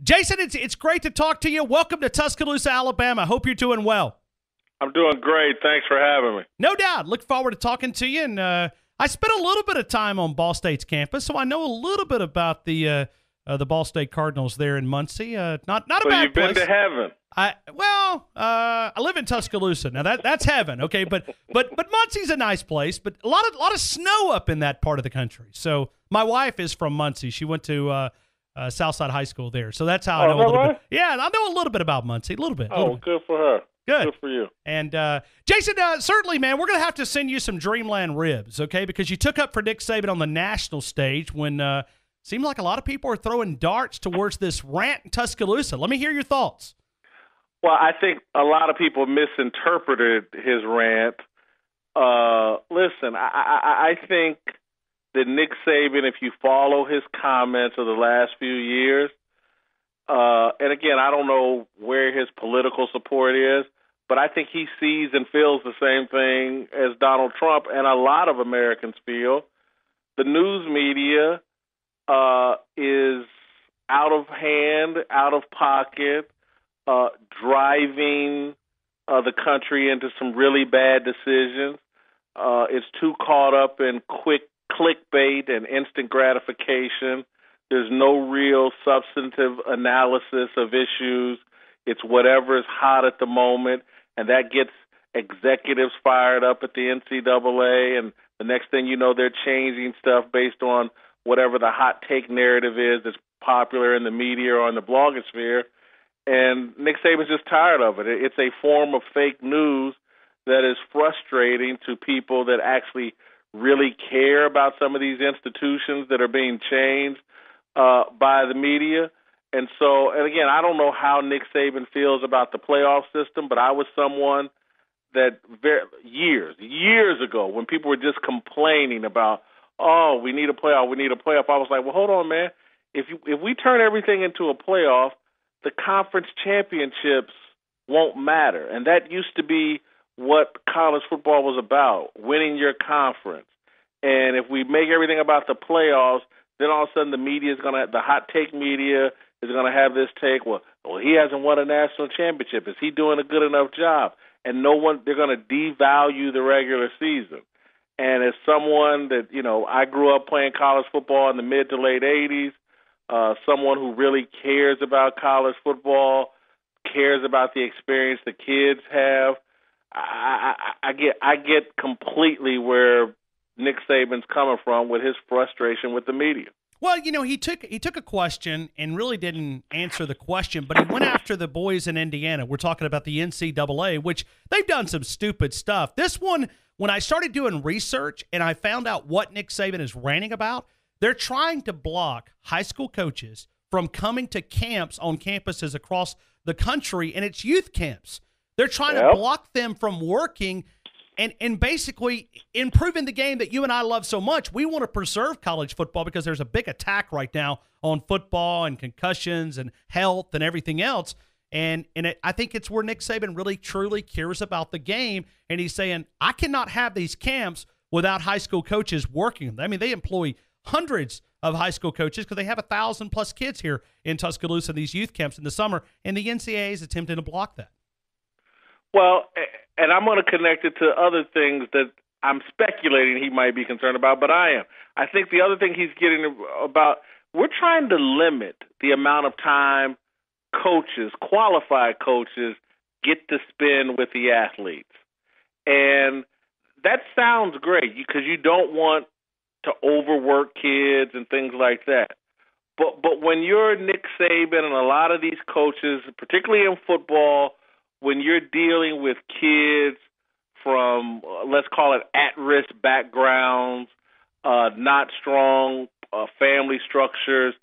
Jason, it's great to talk to you. Welcome to Tuscaloosa, Alabama. Hope you're doing well. I'm doing great. Thanks for having me. No doubt. Look forward to talking to you. And I spent a little bit of time on Ball State's campus, so I know a little bit about the Ball State Cardinals there in Muncie. Not a bad place. So you've been to heaven. I live in Tuscaloosa. Now that's heaven, okay? But Muncie's a nice place, but a lot of snow up in that part of the country. So my wife is from Muncie. She went to Southside High School there. So that's how I know a little bit. Yeah, I know a little bit about Muncie, a little bit. Good for her. Good for you. And Jason, certainly, man, we're going to have to send you some Dreamland ribs, okay? Because you took up for Nick Saban on the national stage when seemed like a lot of people are throwing darts towards this rant in Tuscaloosa. Let me hear your thoughts. Well, I think a lot of people misinterpreted his rant. Listen, I think that Nick Saban, if you follow his comments of the last few years, and again, I don't know where his political support is, but I think he sees and feels the same thing as Donald Trump and a lot of Americans feel. The news media is out of hand, out of pocket, driving the country into some really bad decisions. It's too caught up in quick clickbait and instant gratification. There's no real substantive analysis of issues. It's whatever is hot at the moment, and that gets executives fired up at the NCAA, and the next thing you know, they're changing stuff based on whatever the hot take narrative is that's popular in the media or on the blogosphere. And Nick Saban's just tired of it. It's a form of fake news that is frustrating to people that actually really care about some of these institutions that are being changed by the media. And again, I don't know how Nick Saban feels about the playoff system, but I was someone that years ago, when people were just complaining about, oh, we need a playoff, I was like, well, hold on, man. If we turn everything into a playoff, the conference championships won't matter. And that used to be what college football was about, winning your conference. And if we make everything about the playoffs, then all of a sudden the hot take media is going to have this take, well, he hasn't won a national championship. Is he doing a good enough job? And they're going to devalue the regular season. And as someone that, I grew up playing college football in the mid to late 80s, someone who really cares about college football, cares about the experience the kids have, I get completely where Nick Saban's coming from with his frustration with the media. Well, he took a question and really didn't answer the question, but he went after the boys in Indiana. We're talking about the NCAA, which they've done some stupid stuff. This one, when I started doing research and I found out what Nick Saban is ranting about, they're trying to block high school coaches from coming to camps on campuses across the country, and it's youth camps. They're trying to block them from working and basically improving the game that you and I love so much. We want to preserve college football because there's a big attack right now on football and concussions and health and everything else. And I think it's where Nick Saban really truly cares about the game. And he's saying, I cannot have these camps without high school coaches working. I mean, they employ hundreds of high school coaches because they have 1,000+ kids here in Tuscaloosa, these youth camps in the summer. And the NCAA is attempting to block that. Well, and I'm going to connect it to other things that I'm speculating he might be concerned about, but I am. I think the other thing he's getting about, we're trying to limit the amount of time qualified coaches, get to spend with the athletes. And that sounds great because you don't want to overwork kids and things like that. But when you're Nick Saban and a lot of these coaches, particularly in football, when you're dealing with kids from, let's call it at-risk backgrounds, not strong family structures,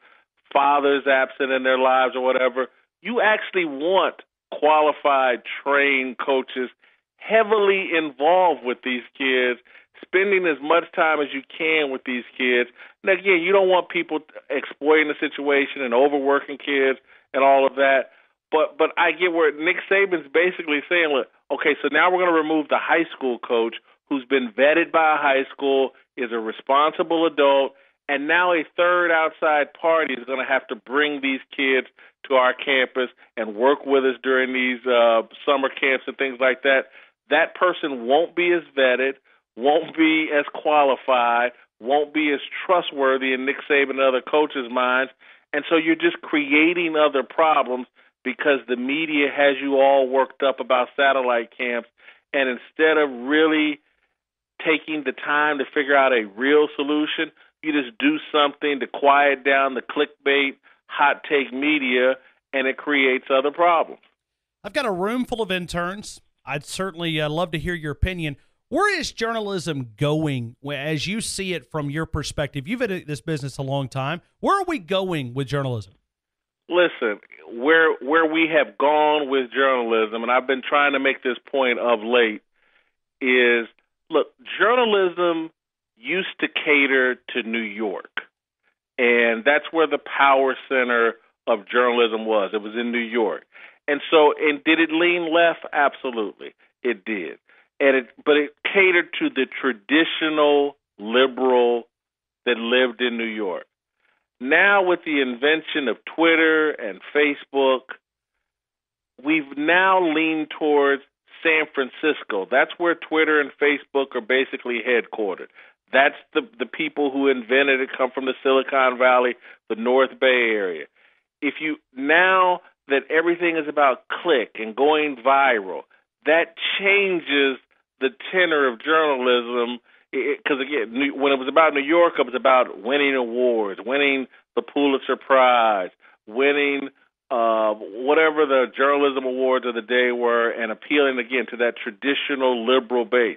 fathers absent in their lives or whatever, you actually want qualified, trained coaches heavily involved with these kids, spending as much time as you can with these kids. And again, you don't want people exploiting the situation and overworking kids and all of that. But I get where Nick Saban's basically saying, look, okay, so now we're going to remove the high school coach who's been vetted by a high school, is a responsible adult, And now a third outside party is going to have to bring these kids to our campus and work with us during these summer camps and things like that. That person won't be as vetted, won't be as qualified, won't be as trustworthy in Nick Saban and other coaches' minds. And so you're just creating other problems because the media has you all worked up about satellite camps. And instead of really taking the time to figure out a real solution, you just do something to quiet down the clickbait, hot take media, and it creates other problems. I've got a room full of interns. I'd certainly love to hear your opinion. Where is journalism going as you see it from your perspective? You've been in this business a long time. Where are we going with journalism? Listen, where we have gone with journalism, and I've been trying to make this point of late, is, look, journalism used to cater to New York, and that's where the power center of journalism was. It was in New York. And did it lean left? Absolutely, it did. But it catered to the traditional liberal that lived in New York. Now, with the invention of Twitter and Facebook, we've now leaned towards San Francisco. That's where Twitter and Facebook are basically headquartered. That's the people who invented it come from the Silicon Valley, the North Bay area. Now that everything is about click and going viral, that changes the tenor of journalism. Because, again, when it was about New York, it was about winning awards, winning the Pulitzer Prize, winning whatever the journalism awards of the day were, and appealing, again, to that traditional liberal base.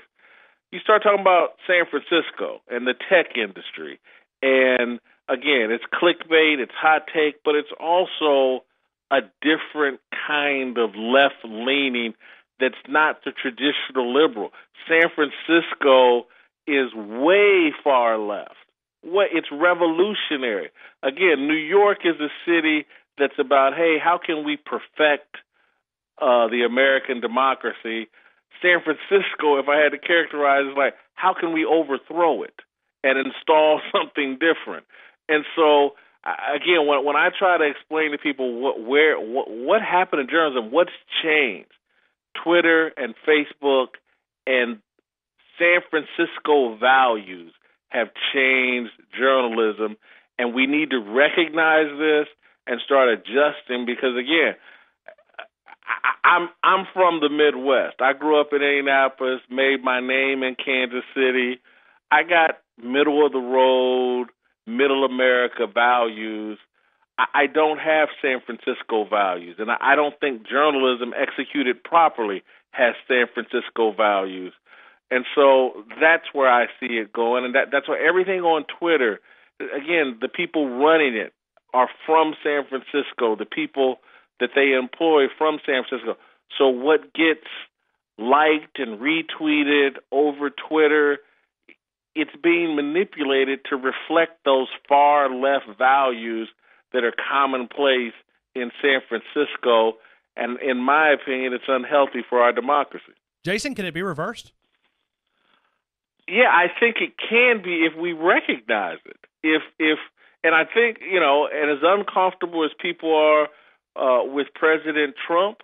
You start talking about San Francisco and the tech industry, and, again, it's clickbait, it's hot take, but it's also a different kind of left-leaning that's not the traditional liberal. San Francisco is way far left. It's revolutionary. Again, New York is a city that's about, hey, how can we perfect the American democracy? San Francisco, if I had to characterize, is like, how can we overthrow it and install something different? And so, again, when I try to explain to people what happened in journalism, what's changed, Twitter and Facebook and San Francisco values have changed journalism, and we need to recognize this and start adjusting because, again, I'm from the Midwest. I grew up in Indianapolis, made my name in Kansas City. I got middle-of-the-road, middle America values. I don't have San Francisco values, and I don't think journalism executed properly has San Francisco values. And so that's where I see it going, and that's why everything on Twitter, again, the people running it are from San Francisco, the people that they employ from San Francisco. So what gets liked and retweeted over Twitter, it's being manipulated to reflect those far left values that are commonplace in San Francisco, and in my opinion, it's unhealthy for our democracy. Jason, can it be reversed? Yeah, I think it can be if we recognize it. And I think, and as uncomfortable as people are with President Trump,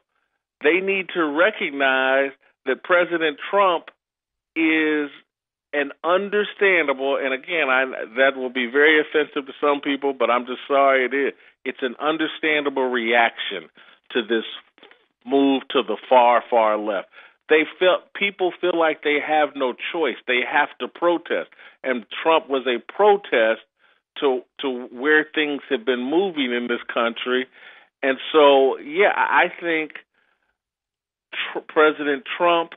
they need to recognize that President Trump is an understandable, and again, that will be very offensive to some people, but I'm just sorry it is. It's an understandable reaction to this move to the far, far left. People feel like they have no choice. They have to protest, and Trump was a protest to where things have been moving in this country. And so, yeah, I think President Trump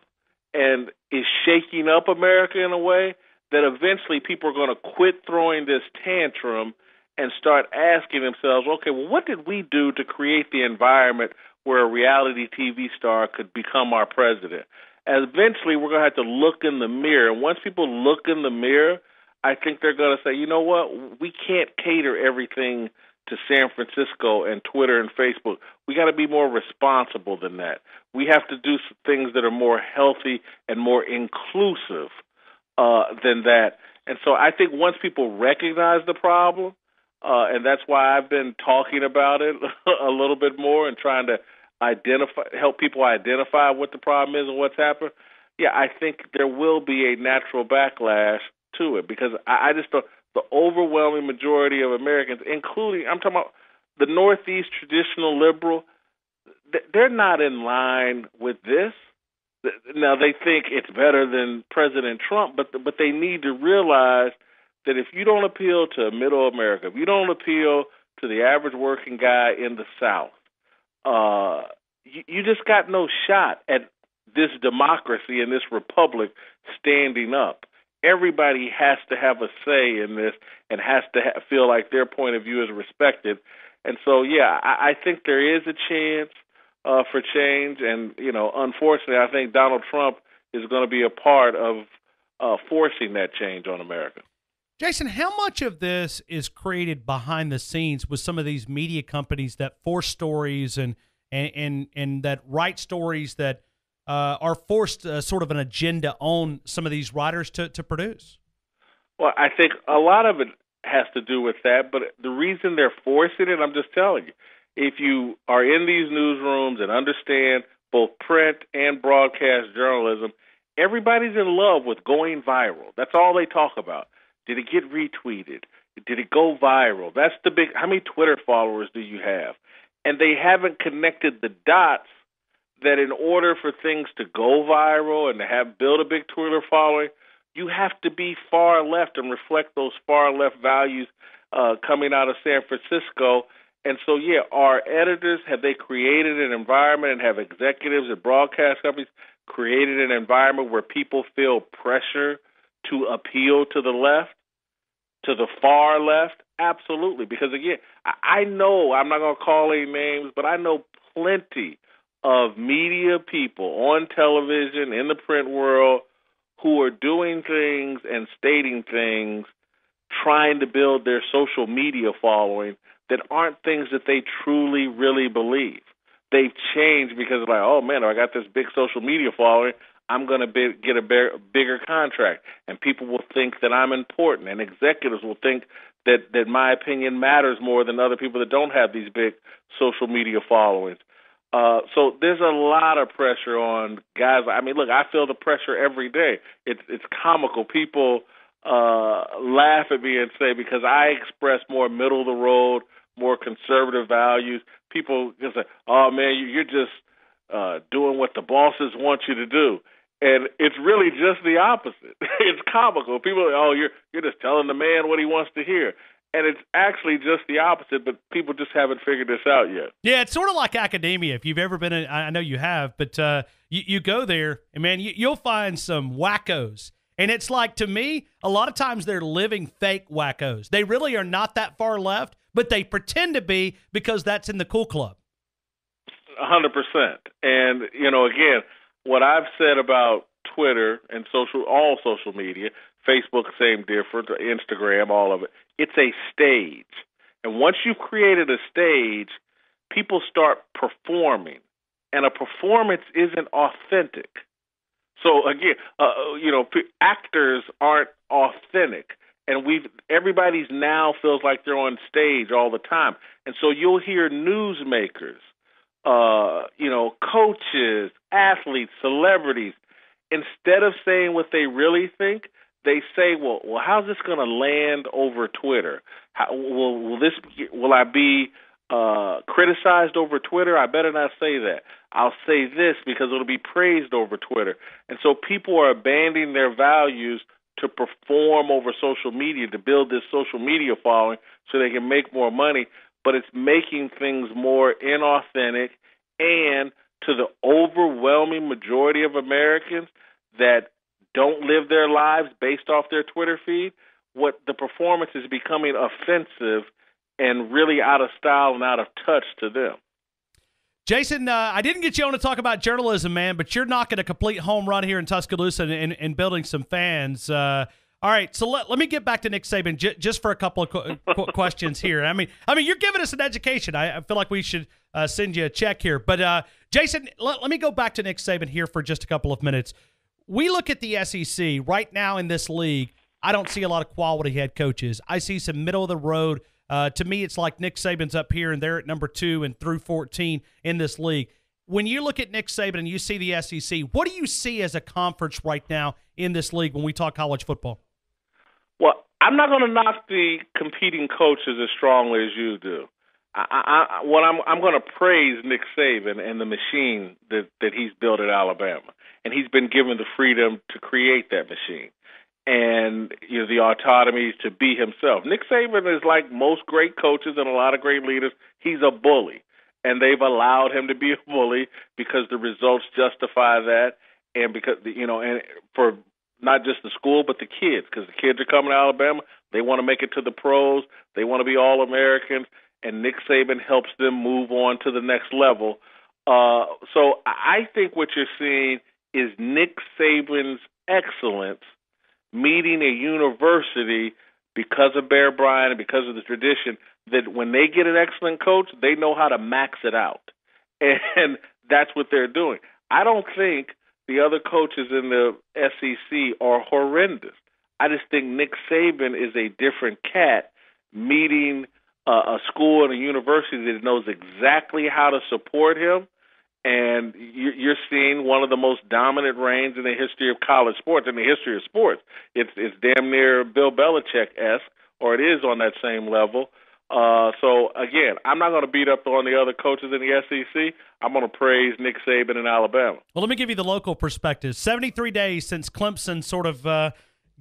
is shaking up America in a way that eventually people are going to quit throwing this tantrum and start asking themselves, okay, well, what did we do to create the environment where a reality TV star could become our president? And eventually we're going to have to look in the mirror. And once people look in the mirror, I think they're going to say, you know what, we can't cater everything to San Francisco and Twitter and Facebook. We got to be more responsible than that. We have to do some things that are more healthy and more inclusive than that. And so I think once people recognize the problem, and that's why I've been talking about it a little bit more and trying to help people identify what the problem is and what's happened. Yeah, I think there will be a natural backlash to it because I just don't. The overwhelming majority of Americans, including, I'm talking about the Northeast traditional liberal, they're not in line with this. Now, they think it's better than President Trump, but they need to realize that if you don't appeal to middle America, if you don't appeal to the average working guy in the South, you just got no shot at this democracy and this republic standing up. Everybody has to have a say in this and has to feel like their point of view is respected. And so, yeah, I think there is a chance for change. And, unfortunately, I think Donald Trump is going to be a part of forcing that change on America. Jason, how much of this is created behind the scenes with some of these media companies that force stories and that write stories that are forced sort of an agenda on some of these writers to produce? Well, I think a lot of it has to do with that, but the reason they're forcing it, I'm just telling you, if you are in these newsrooms and understand both print and broadcast journalism, everybody's in love with going viral. That's all they talk about. Did it get retweeted? Did it go viral? That's the big, how many Twitter followers do you have? And they haven't connected the dots that in order for things to go viral and to build a big Twitter following, you have to be far left and reflect those far left values coming out of San Francisco. And so, yeah, our editors, have they created an environment and have executives at broadcast companies created an environment where people feel pressure to appeal to the left, to the far left? Absolutely. Because, again, I know, I'm not going to call any names, but I know plenty of media people on television, in the print world, who are doing things and stating things, trying to build their social media following that aren't things that they truly, really believe. They've changed because, like, oh, man, I got this big social media following, I'm going to get a bigger contract, and people will think that I'm important, and executives will think that my opinion matters more than other people that don't have these big social media followings. So there's a lot of pressure on guys. I mean, look, I feel the pressure every day. It's comical. People laugh at me and say, because I express more middle of the road, more conservative values, people just say, oh, man, you're just doing what the bosses want you to do. And it's really just the opposite. It's comical. People are, oh, you're just telling the man what he wants to hear. And it's actually just the opposite, but people just haven't figured this out yet. Yeah, it's sort of like academia. If you've ever been I know you have, but you go there, and, man, you'll find some wackos. And it's like, to me, a lot of times they're living fake wackos. They really are not that far left, but they pretend to be because that's in the cool club. 100%. And, again, what I've said about Twitter and all social media, Facebook, same difference, Instagram, all of it, it's a stage. And once you've created a stage, people start performing. And a performance isn't authentic. So, again, actors aren't authentic. And everybody's now feels like they're on stage all the time. And so you'll hear newsmakers, coaches, athletes, celebrities, instead of saying what they really think, they say, well, how's this going to land over Twitter? Will I be criticized over Twitter? I better not say that. I'll say this because it'll be praised over Twitter. And so people are abandoning their values to perform over social media, to build this social media following so they can make more money, but it's making things more inauthentic. And to the overwhelming majority of Americans that don't live their lives based off their Twitter feed, what the performance is becoming offensive and really out of style and out of touch to them. Jason, I didn't get you on to talk about journalism, man, but you're knocking a complete home run here in Tuscaloosa and building some fans. All right, so let me get back to Nick Saban just for a couple of questions here. I mean, you're giving us an education. I feel like we should send you a check here. But, Jason, let me go back to Nick Saban here for just a couple of minutes. We look at the SEC right now in this league. I don't see a lot of quality head coaches. I see some middle of the road. To me, it's like Nick Saban's up here, and they're at number 2 and through 14 in this league. When you look at Nick Saban and you see the SEC, what do you see as a conference right now in this league when we talk college football? Well, I'm not going to knock the competing coaches as strongly as you do. I'm going to praise Nick Saban and the machine that he's built at Alabama, and he's been given the freedom to create that machine and the autonomy to be himself. Nick Saban is like most great coaches and a lot of great leaders. He's a bully, and they've allowed him to be a bully because the results justify that, and because and for not just the school but the kids, because the kids are coming to Alabama. They want to make it to the pros. They want to be All-Americans. And Nick Saban helps them move on to the next level. So I think what you're seeing is Nick Saban's excellence meeting a university because of Bear Bryant and because of the tradition that when they get an excellent coach, they know how to max it out. And that's what they're doing. I don't think the other coaches in the SEC are horrendous. I just think Nick Saban is a different cat meeting a school and a university that knows exactly how to support him, and you're seeing one of the most dominant reigns in the history of college sports, in the history of sports. It's damn near Bill Belichick-esque, or it is on that same level. So, again, I'm not going to beat up on the other coaches in the SEC. I'm going to praise Nick Saban in Alabama. Well, let me give you the local perspective. 73 days since Clemson sort of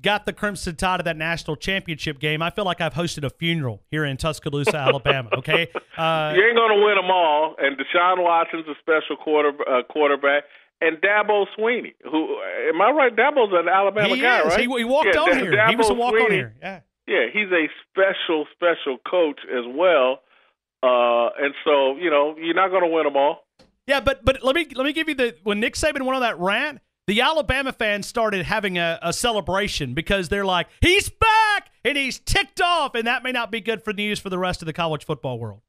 got the Crimson Tide to that national championship game. I feel like I've hosted a funeral here in Tuscaloosa, Alabama, okay? You ain't going to win them all, and Deshaun Watson's a special quarterback, and Dabo Swinney, who, am I right? Dabo's an Alabama guy, right? He walked on here. He was a walk-on here, yeah. Yeah, he's a special coach as well, and so, you're not going to win them all. Yeah, but let me give you when Nick Saban went on that rant, the Alabama fans started having a celebration because they're like, he's back, and he's ticked off, and that may not be good for news for the rest of the college football world.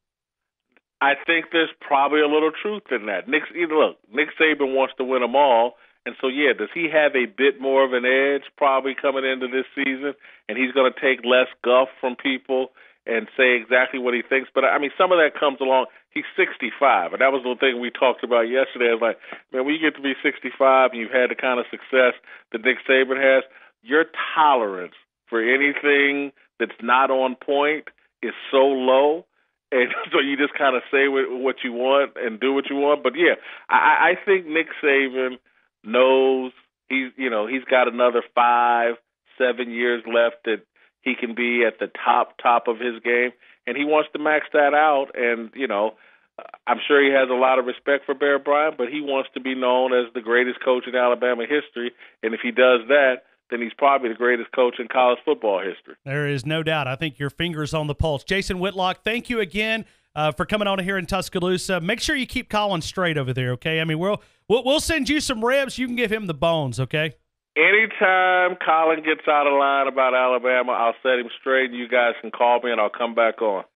I think there's probably a little truth in that. Nick Saban wants to win them all, and so, yeah, does he have a bit more of an edge probably coming into this season, and he's going to take less guff from people and say exactly what he thinks? But, I mean, some of that comes along. He's 65, and that was the thing we talked about yesterday. I was like, man, when you get to be 65 and you've had the kind of success that Nick Saban has, your tolerance for anything that's not on point is so low, and so you just kind of say what you want and do what you want. But, yeah, I think Nick Saban knows he's got another 5-7 years left that he can be at the top of his game. And he wants to max that out, and, I'm sure he has a lot of respect for Bear Bryant, but he wants to be known as the greatest coach in Alabama history, and if he does that, then he's probably the greatest coach in college football history. There is no doubt. I think your finger's on the pulse. Jason Whitlock, thank you again for coming on here in Tuscaloosa. Make sure you keep Colin straight over there, okay? I mean, we'll send you some ribs. You can give him the bones, okay? Anytime Colin gets out of line about Alabama, I'll set him straight, and you guys can call me, and I'll come back on.